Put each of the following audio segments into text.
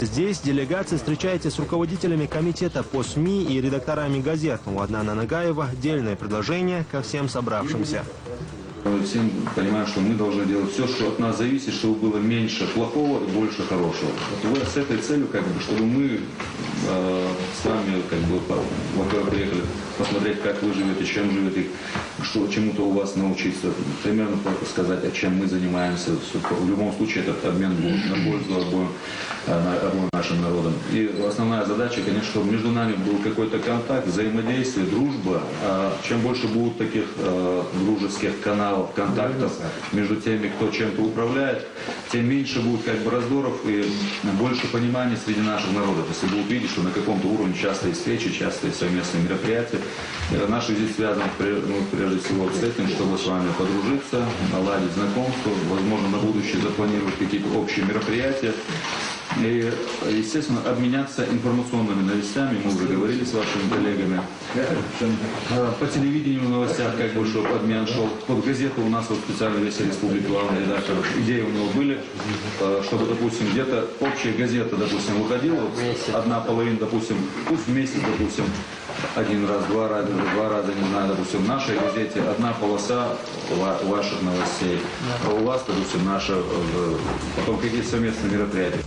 Здесь делегация встречается с руководителями комитета по СМИ и редакторами газет. У Аднана Нагаева отдельное предложение ко всем собравшимся. Всем понимаем, что мы должны делать все, что от нас зависит, чтобы было меньше плохого и больше хорошего. Вот с этой целью, чтобы мы с вами, во-первых, приехали посмотреть, как вы живете, чем живете, чему-то у вас научиться, примерно сказать, чем мы занимаемся. В любом случае этот обмен будет на пользу обоим нашим народам. И основная задача, конечно, чтобы между нами был какой-то контакт, взаимодействие, дружба. Чем больше будет таких дружеских каналов, контактов между теми, кто чем-то управляет, тем меньше будет раздоров и больше понимания среди наших народов. Если будут видеть, что на каком-то уровне частые встречи, частые совместные мероприятия. Наш визит связан прежде всего с этим, чтобы с вами подружиться, наладить знакомство, возможно, на будущее запланировать какие-то общие мероприятия. И, естественно, обменяться информационными новостями. Мы уже говорили с вашими коллегами. По телевидению в новостях, чтобы обмен шел. Под газету у нас специально «Веся Республика», главный редактор. Идеи у него были, чтобы, допустим, где-то общая газета, допустим, выходила. Одна половина, допустим, пусть в месяц, допустим, один раз, два раза, не знаю, допустим, в нашей газете одна полоса ваших новостей. А у вас, допустим, наша, потом какие-то совместные мероприятия.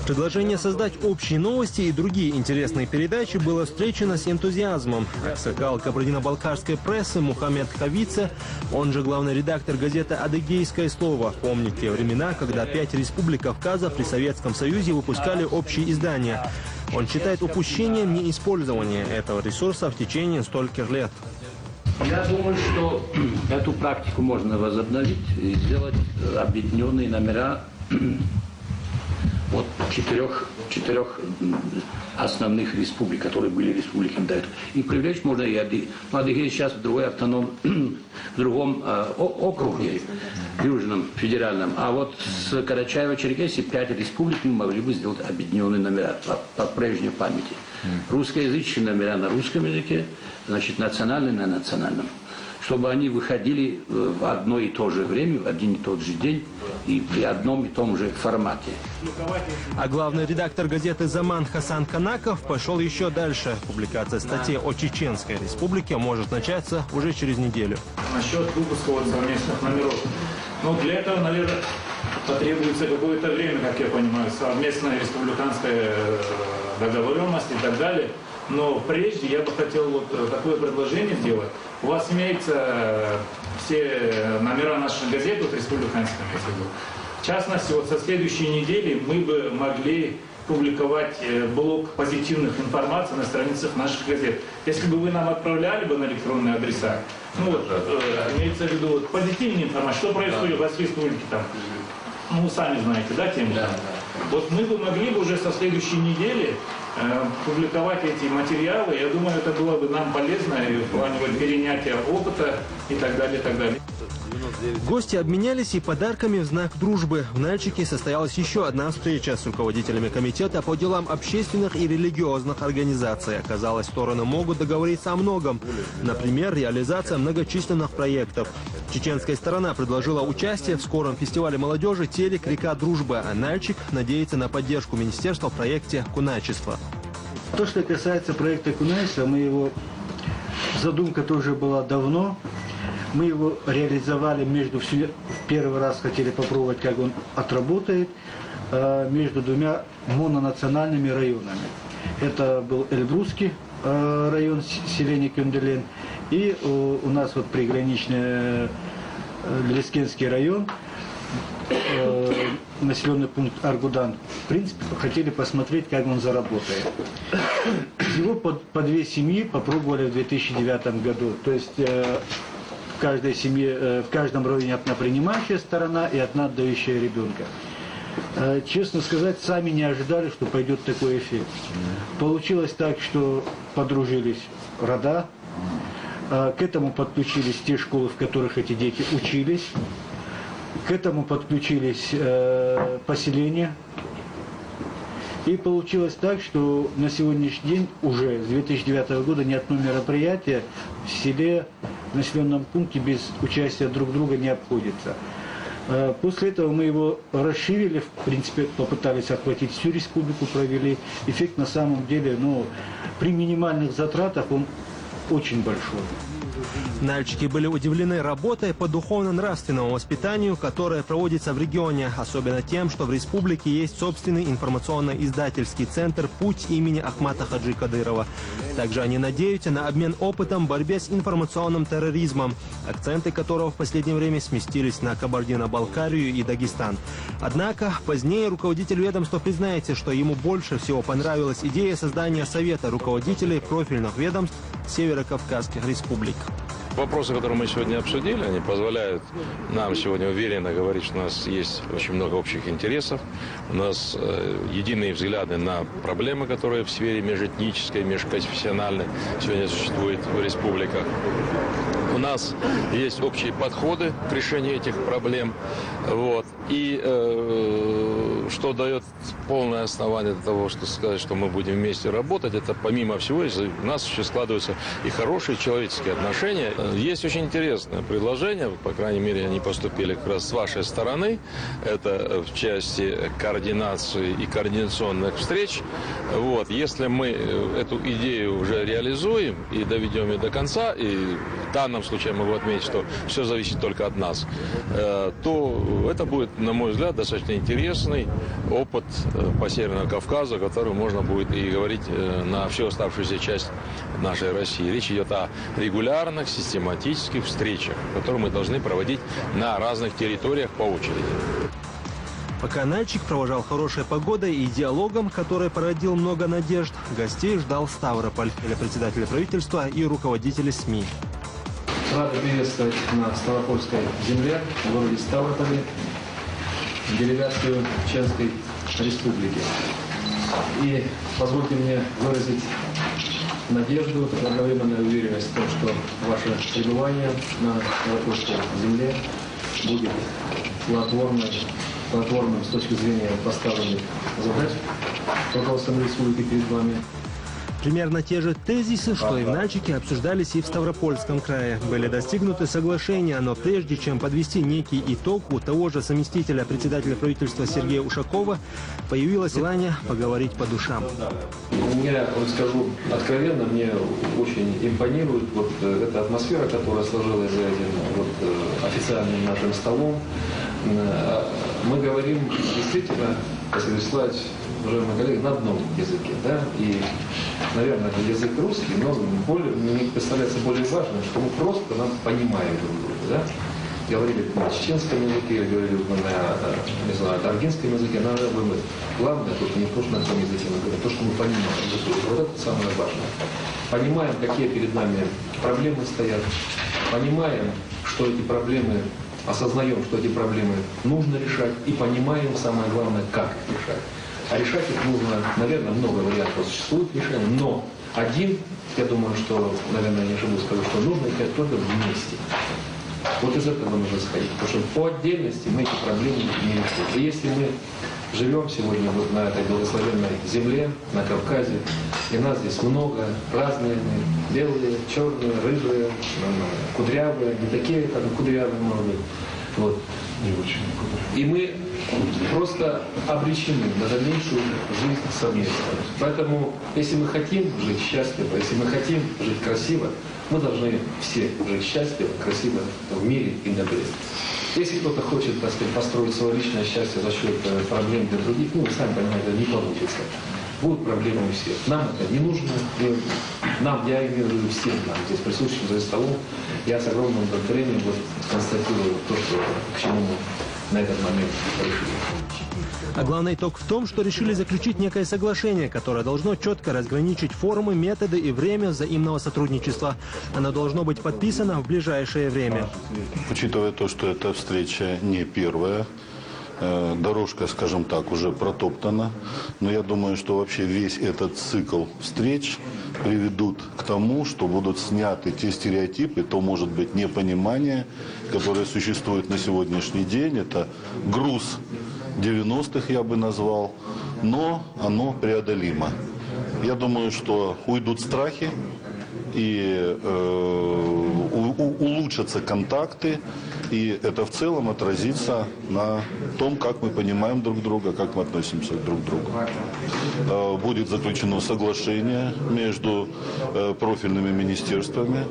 Предложение создать общие новости и другие интересные передачи было встречено с энтузиазмом. Аксакал кабардино-балкарской прессы Мухаммед Хавице, он же главный редактор газеты «Адыгейское слово», помнит те времена, когда 5 республик Кавказа при Советском Союзе выпускали общие издания. Он считает упущением неиспользования этого ресурса в течение стольких лет. Я думаю, что эту практику можно возобновить и сделать объединенные номера вот четырех основных республик, которые были республиками до этого. И привлечь можно и Адыгея сейчас в другой в другом округе, южном, федеральном. А вот с Карачаево-Черкесии 5 республик мы могли бы сделать объединенные номера по прежней памяти. Русскоязычные номера на русском языке, значит, национальные на национальном. Чтобы они выходили в одно и то же время, в один и тот же день и при одном и том же формате. А главный редактор газеты «Заман» Хасан Канаков пошел еще дальше. Публикация статьи о Чеченской республике может начаться уже через неделю. Насчет выпуска совместных номеров. Для этого, наверное, потребуется какое-то время, как я понимаю, совместная республиканская договоренность и так далее. Но прежде я бы хотел такое предложение сделать. У вас имеются все номера наших газет, республиканских, в частности, со следующей недели мы бы могли публиковать блок позитивных информаций на страницах наших газет. Если бы вы нам отправляли бы на электронные адреса, имеется в виду позитивная информация, что происходит в вас в республике там, сами знаете, да, тему? Да. Вот мы бы могли бы уже со следующей недели публиковать эти материалы. Я думаю, это было бы нам полезно и в плане перенятия опыта и так далее, и так далее. Гости обменялись и подарками в знак дружбы. В Нальчике состоялась еще одна встреча с руководителями комитета по делам общественных и религиозных организаций. Оказалось, стороны могут договориться о многом. Например, реализация многочисленных проектов. Чеченская сторона предложила участие в скором фестивале молодежи «Телек. Река Дружба», а Нальчик надеется на поддержку министерства в проекте «Куначество». То, что касается проекта «Куначество», задумка тоже была давно. Мы его реализовали в первый раз хотели попробовать, как он отработает, между двумя мононациональными районами. Это был Эльбрусский район, селение Кюнделен, и у нас приграничный Лескенский район, населенный пункт Аргудан. В принципе, хотели посмотреть, как он заработает. Всего по 2 семьи попробовали в 2009 году. То есть в каждой семье, в каждом районе одна принимающая сторона и одна отдающая ребенка. Честно сказать, сами не ожидали, что пойдет такой эффект. Получилось так, что подружились рода, к этому подключились те школы, в которых эти дети учились, к этому подключились поселения. И получилось так, что на сегодняшний день уже с 2009 года ни одно мероприятие в селе, в населенном пункте без участия друг друга не обходится. После этого мы его расширили, в принципе, попытались охватить всю республику, провели. Эффект на самом деле, при минимальных затратах он очень большой. Нальчики были удивлены работой по духовно-нравственному воспитанию, которая проводится в регионе, особенно тем, что в республике есть собственный информационно-издательский центр «Путь» имени Ахмата Хаджи Кадырова. Также они надеются на обмен опытом в борьбе с информационным терроризмом, акценты которого в последнее время сместились на Кабардино-Балкарию и Дагестан. Однако позднее руководитель ведомства признается, что ему больше всего понравилась идея создания Совета руководителей профильных ведомств северокавказских республик. Вопросы, которые мы сегодня обсудили, они позволяют нам сегодня уверенно говорить, что у нас есть очень много общих интересов, у нас единые взгляды на проблемы, которые в сфере межэтнической, межконфессиональной сегодня существуют в республиках. У нас есть общие подходы к решению этих проблем. И что дает полное основание для того, что сказать, что мы будем вместе работать, это помимо всего, у нас еще складываются и хорошие человеческие отношения. Есть очень интересное предложение, по крайней мере, они поступили как раз с вашей стороны. Это в части координации и координационных встреч. Если мы эту идею уже реализуем и доведем ее до конца, и в данном случае я могу отметить, что все зависит только от нас, то это будет, на мой взгляд, достаточно интересный опыт по Северному Кавказу, который можно будет и говорить на всю оставшуюся часть нашей России. Речь идет о регулярных, систематических встречах, которые мы должны проводить на разных территориях по очереди. Пока Нальчик провожал хорошей погодой и диалогом, который породил много надежд, гостей ждал Ставрополь, или председателя правительства и руководители СМИ. Рады приветствовать на Ставропольской земле, в городе Ставрополе, делегацию Чеченской Республики. И позвольте мне выразить надежду и одновременную уверенность в том, что ваше пребывание на Ставропольской земле будет плодотворным с точки зрения поставленных задач руководством республики перед вами. Примерно те же тезисы, что и в Нальчике, обсуждались и в Ставропольском крае. Были достигнуты соглашения, но прежде чем подвести некий итог, у того же заместителя председателя правительства Сергея Ушакова появилось желание поговорить по душам. Я вам скажу откровенно, мне очень импонирует эта атмосфера, которая сложилась за этим официальным нашим столом. Мы говорим действительно, Василий Вячеславович, уважаемые коллеги, на одном языке, да, и, наверное, это язык русский, но мне представляется более важным, что мы просто понимаем друг друга, да. Говорили на чеченском языке, говорили на таргинском языке, главное, тут не то, что на каком языке мы говорим, то, что мы понимаем друг друга. Вот это самое важное. Понимаем, какие перед нами проблемы стоят, понимаем, что эти проблемы, осознаем, что эти проблемы нужно решать, и понимаем, самое главное, как их решать. А решать их нужно, наверное, много вариантов существует решения, но один, я думаю, что, наверное, не ошибусь, скажу, что нужно искать только вместе. Вот из этого нужно сходить, потому что по отдельности мы эти проблемы не решим. И если мы живем сегодня на этой благословенной земле, на Кавказе, и нас здесь много, разные, белые, черные, рыжие, кудрявые, не такие, как кудрявые, может быть. И мы просто обречены на дальнейшую жизнь совместно. Поэтому, если мы хотим жить счастливо, если мы хотим жить красиво, мы должны все жить счастливо, красиво в мире и добре. Если кто-то хочет, так сказать, построить свое личное счастье за счет проблем для других, вы сами понимаете, это не получится. Будут проблемы у всех. Нам это не нужно. Нам, я имею в виду всем нам, здесь присутствующим за столом, я с огромным удовлетворением констатирую то, что, к чему мы на этот момент решили. А главный итог в том, что решили заключить некое соглашение, которое должно четко разграничить формы, методы и время взаимного сотрудничества. Оно должно быть подписано в ближайшее время. Учитывая то, что эта встреча не первая, дорожка, скажем так, уже протоптана, но я думаю, что вообще весь этот цикл встреч приведут к тому, что будут сняты те стереотипы, то, может быть, непонимание, которое существует на сегодняшний день. Это груз 90-х, я бы назвал, но оно преодолимо. Я думаю, что уйдут страхи и улучшатся контакты, И это в целом отразится на том, как мы понимаем друг друга, как мы относимся друг к другу. Будет заключено соглашение между профильными министерствами.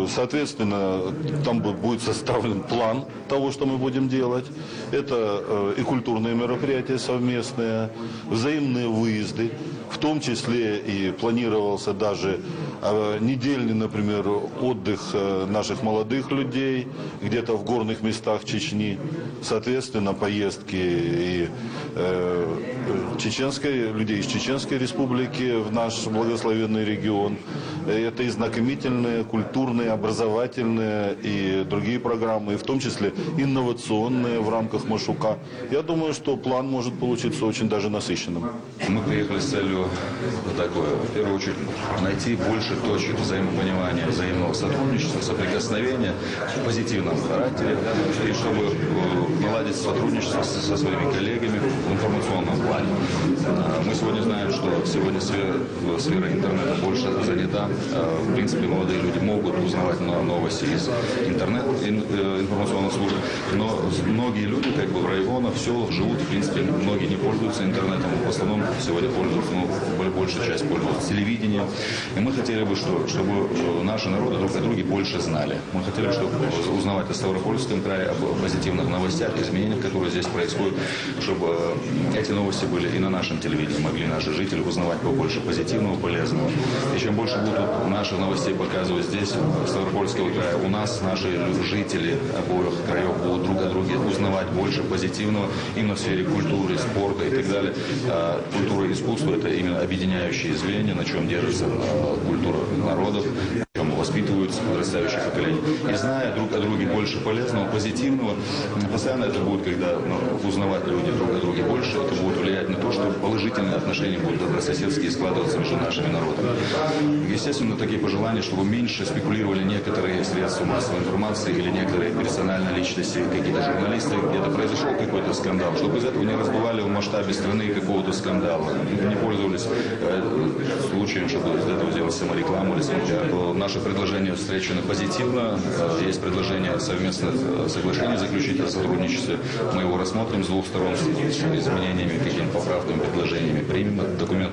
Соответственно, там будет составлен план того, что мы будем делать. Это и культурные мероприятия совместные, взаимные выезды, в том числе и планировался даже недельный, например, отдых наших молодых людей где-то в горных местах Чечни. Соответственно, поездки и людей из Чеченской республики в наш благословенный регион. Это и знакомительные, культурные, образовательные и другие программы, в том числе инновационные в рамках Машука. Я думаю, что план может получиться очень даже насыщенным. Мы приехали с целью такое, в первую очередь, найти больше точек взаимопонимания, взаимного сотрудничества, соприкосновения в позитивном характере, и чтобы наладить сотрудничество со своими коллегами в информационном плане. Мы сегодня знаем, что сегодня сфера интернета больше занята. В принципе, молодые люди могут узнавать новости из информационных служб, но многие люди в районах, в селах живут, в принципе, многие не пользуются интернетом, в основном сегодня пользуются, большая часть пользуются телевидением. И мы хотели бы, чтобы наши народы друг о друге больше знали. Мы хотели бы, чтобы узнавать о Ставропольском крае, об позитивных новостях, изменениях, которые здесь происходят, чтобы эти новости были и на нашем телевидении, могли наши жители узнавать побольше позитивного, полезного. И чем больше будут наших новостей показывать здесь, в Ставропольского края, у нас наши жители обоих краев будут друг о друге узнавать больше позитивного именно в сфере культуры, спорта и так далее. Культура и искусство – это именно объединяющие звенья, на чем держится культура народов, на чем воспитываются подрастающее поколение. И зная друг о друге больше полезного, позитивного, постоянно это будет, когда узнавать люди друг о друге больше, это будет влиять на то, что положительные отношения будут добрососедские складываться между нашими народами. Естественно, такие пожелания, чтобы меньше спекулировали некоторые средства массовой информации или некоторые персональные личности, какие-то журналисты, где-то произошел какой-то скандал, чтобы из этого не раздували в масштабе страны какого-то скандала, не пользовались случаем, чтобы из этого сделать саморекламу или самопиар. Наши предложения встречены позитивно. Есть предложение совместных соглашений заключить о сотрудничестве. Мы его рассмотрим с двух сторон, с изменениями, какими-то поправками, предложениями, примем этот документ.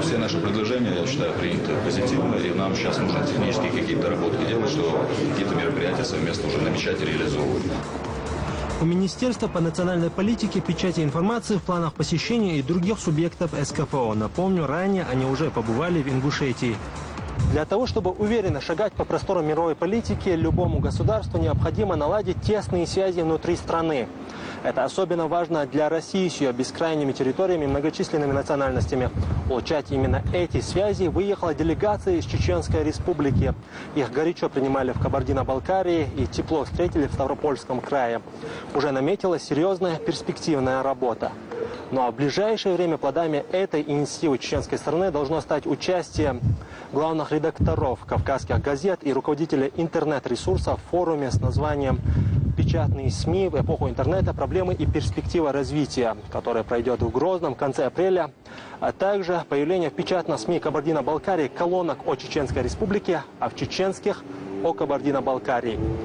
Все наши предложения, я считаю, приняты позитивно, и нам сейчас нужно технические какие-то доработки делать, что какие-то мероприятия совместно уже намечать и реализовывать. У Министерства по национальной политике, печати информации в планах посещения и других субъектов СКПО. Напомню, ранее они уже побывали в Ингушетии. Для того, чтобы уверенно шагать по просторам мировой политики, любому государству необходимо наладить тесные связи внутри страны. Это особенно важно для России с ее бескрайними территориями и многочисленными национальностями. Улучшать именно эти связи выехала делегация из Чеченской республики. Их горячо принимали в Кабардино-Балкарии и тепло встретили в Ставропольском крае. Уже наметилась серьезная перспективная работа. Ну а в ближайшее время плодами этой инициативы чеченской стороны должно стать участие главных редакторов кавказских газет и руководителей интернет-ресурсов в форуме с названием «Печатные СМИ в эпоху интернета. Проблемы и перспектива развития», который пройдет в Грозном в конце апреля, а также появление в печатном СМИ Кабардино-Балкарии колонок о Чеченской республике, а в чеченских о Кабардино-Балкарии.